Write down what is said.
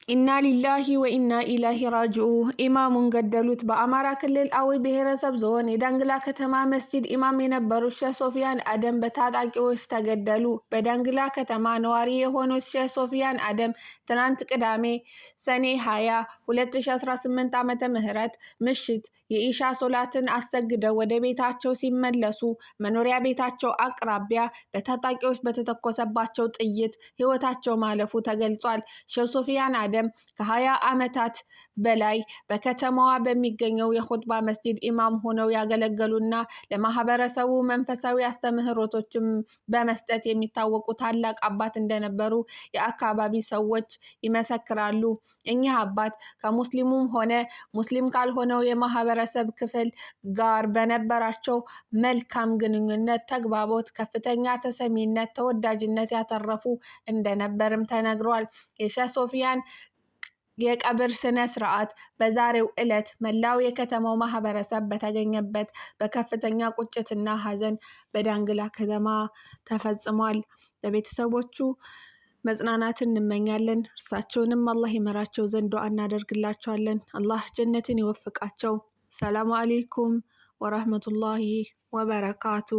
ኢና ሊላሂ ወኢና ኢላሂ ራጂዑን ኢማሙን ገደሉት። በአማራ ክልል አዊ ብሔረሰብ ዞን የዳንግላ ከተማ መስጂድ ኢማም የነበሩት ሼህ ሶፊያን አደም በታጣቂዎች ተገደሉ። በዳንግላ ከተማ ነዋሪ የሆኑት ሼህ ሶፊያን አደም ትናንት ቅዳሜ ሰኔ 20 2018 ዓ.ም ምሽት የኢሻ ሶላትን አሰግደው ወደ ቤታቸው ሲመለሱ መኖሪያ ቤታቸው አቅራቢያ በታጣቂዎች በተተኮሰባቸው ጥይት ሕይወታቸው ማለፉ ተገልጿል። ሼህ ሶፊያን አደም ከ20 ዓመታት በላይ በከተማዋ በሚገኘው የኹጥባ መስጂድ ኢማም ሆነው ያገለገሉና ለማህበረሰቡ መንፈሳዊ አስተምህሮቶችን በመስጠት የሚታወቁ ታላቅ አባት እንደነበሩ የአካባቢ ሰዎች ይመሰክራሉ። እኚህ አባት ከሙስሊሙም ሆነ ሙስሊም ካልሆነው የማህበረሰብ ክፍል ጋር በነበራቸው መልካም ግንኙነት፣ ተግባቦት ከፍተኛ ተሰሚነት፣ ተወዳጅነት ያተረፉ እንደነበርም ተነግሯል። የሼህ ሶፊያን የቀብር ስነ ስርዓት በዛሬው ዕለት መላው የከተማው ማህበረሰብ በተገኘበት በከፍተኛ ቁጭትና ሀዘን በዳንግላ ከተማ ተፈጽሟል። ለቤተሰቦቹ መጽናናትን እንመኛለን። እርሳቸውንም አላህ ይመራቸው ዘንድ ዱዓ እናደርግላቸዋለን። አላህ ጀነትን ይወፍቃቸው። ሰላሙ አለይኩም ወራህመቱላሂ ወበረካቱ።